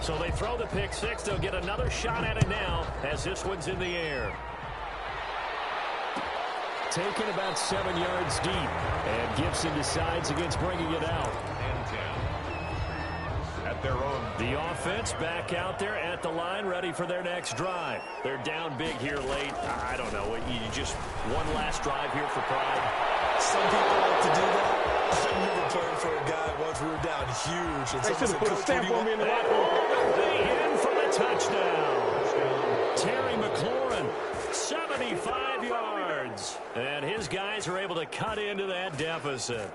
So they throw the pick six. They'll get another shot at it now as this one's in the air. Taken about 7 yards deep. And Gibson decides against bringing it out. And 10. At their own. The offense back out there at the line, ready for their next drive. They're down big here late. I don't know. You just one last drive here for pride. Some people like to do that. I remember playing for a guy once. We were down huge. And They should have put a stamp on me in the locker room. In for the touchdown. Terry McLaurin, 75 yards. And his guys are able to cut into that deficit.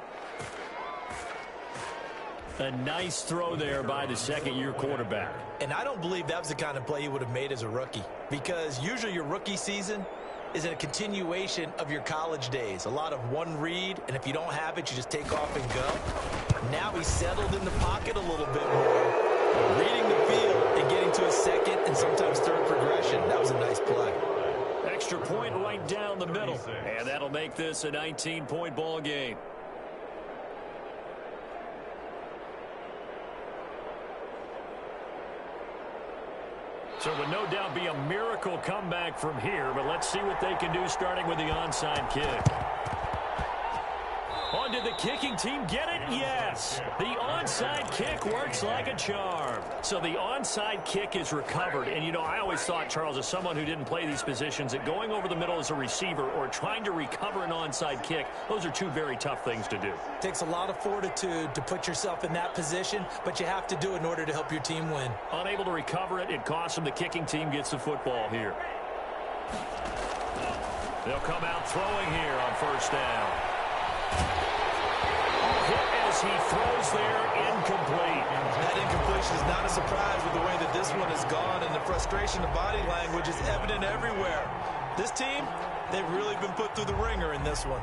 A nice throw there by the second-year quarterback. And I don't believe that was the kind of play he would have made as a rookie, because usually your rookie season is a continuation of your college days. A lot of one read, and if you don't have it, you just take off and go. Now he's settled in the pocket a little bit more, reading the field and getting to a second and sometimes third progression. That was a nice play. Extra point right down the middle. And that'll make this a 19-point ball game. So it would no doubt be a miracle comeback from here, but let's see what they can do starting with the onside kick. On did the kicking team get it? Yes. The onside kick works like a charm. So the onside kick is recovered. And, you know, I always thought, Charles, as someone who didn't play these positions, that going over the middle as a receiver or trying to recover an onside kick, those are two very tough things to do. Takes a lot of fortitude to put yourself in that position, but you have to do it in order to help your team win. Unable to recover it, it costs them. The kicking team gets the football here. They'll come out throwing here on first down. Hit as he throws there, incomplete. That incompletion is not a surprise with the way that this one has gone, and the frustration of body language is evident everywhere. This team, they've really been put through the ringer in this one.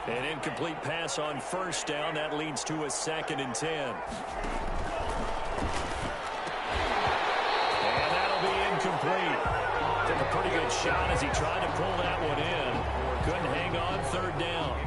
An incomplete pass on first down. That leads to a 2nd and 10. And that'll be incomplete. Took a pretty good shot as he tried to pull that one in. Couldn't hang on 3rd down.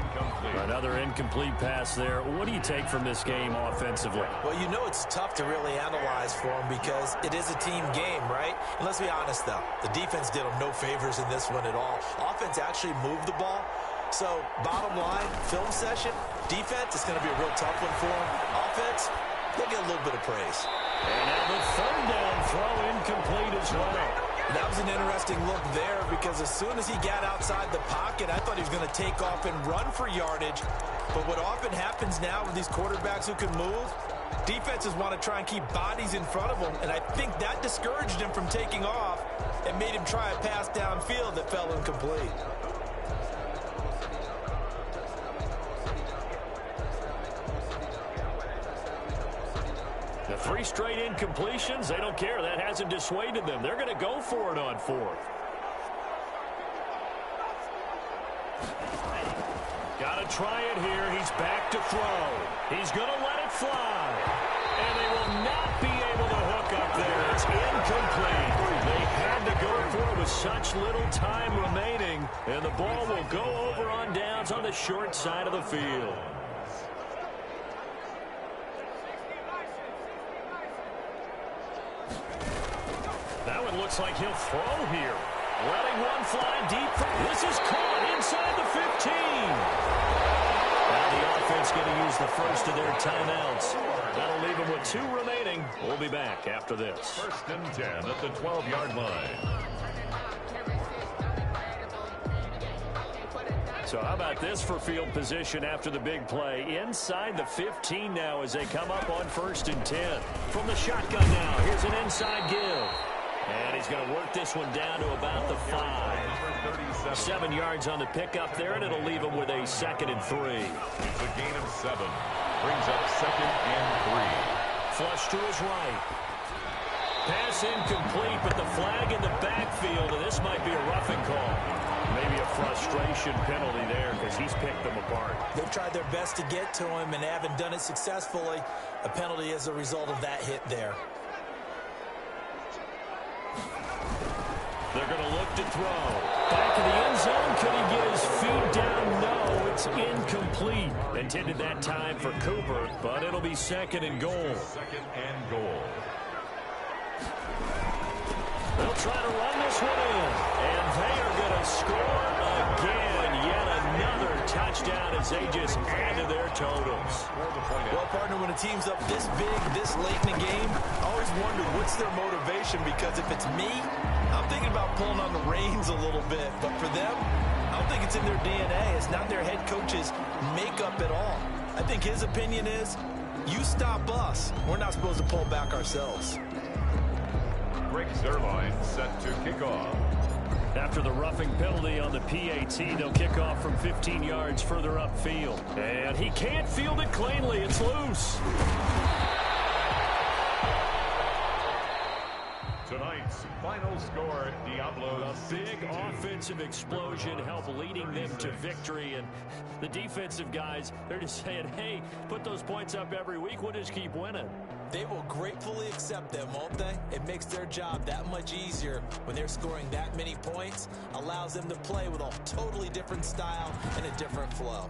Another incomplete pass there. What do you take from this game offensively? Well, you know it's tough to really analyze for them because it is a team game, right? And let's be honest, though. The defense did them no favors in this one at all. Offense actually moved the ball. So, bottom line, film session, defense is going to be a real tough one for them. Offense, they'll get a little bit of praise. And now the 3rd down throw incomplete as well. That was an interesting look there because as soon as he got outside the pocket, I thought he was going to take off and run for yardage. But what often happens now with these quarterbacks who can move, defenses want to try and keep bodies in front of them, and I think that discouraged him from taking off and made him try a pass downfield that fell incomplete. The 3 straight incompletions, they don't care. That hasn't dissuaded them. They're going to go for it on 4th. Got to try it here. He's back to throw. He's going to let it fly. And they will not be able to hook up there. It's incomplete. They had to go for it with such little time remaining. And the ball will go over on downs on the short side of the field. That one looks like he'll throw here. Letting one fly deep. This is caught inside the 15. Now the offense going to use the first of their timeouts. That'll leave them with 2 remaining. We'll be back after this. 1st and 10 at the 12-yard line. So how about this for field position after the big play? Inside the 15 now as they come up on 1st and 10. From the shotgun now, here's an inside give. And he's going to work this one down to about the 5. 7 yards on the pickup there, and it'll leave him with a 2nd and 3. It's a gain of 7. Brings up 2nd and 3. Flush to his right. Pass incomplete, but the flag in the backfield, and this might be a roughing call. Maybe a frustration penalty there because he's picked them apart. They've tried their best to get to him and haven't done it successfully. A penalty as a result of that hit there. They're going to look to throw. Back in the end zone. Could he get his feet down? No, it's incomplete. Intended that time for Cooper, but it'll be 2nd and goal. 2nd and goal. They'll try to run this one in. And they are going to score again. Yet another touchdown as they just add to their totals. Well, partner, when a team's up this big, this late in the game, I always wonder what's their motivation, because if it's me, I'm thinking about pulling on the reins a little bit. But for them, I don't think it's in their DNA. It's not their head coach's makeup at all. I think his opinion is, you stop us, we're not supposed to pull back ourselves. Greg Zerline set to kick off. After the roughing penalty on the PAT, they'll kick off from 15 yards further upfield. And he can't field it cleanly. It's loose. Tonight's final score, Diablos. A big offensive explosion helped leading them to victory. And the defensive guys, they're just saying, hey, put those points up every week. We'll just keep winning. They will gratefully accept them, won't they? It makes their job that much easier when they're scoring that many points. Allows them to play with a totally different style and a different flow.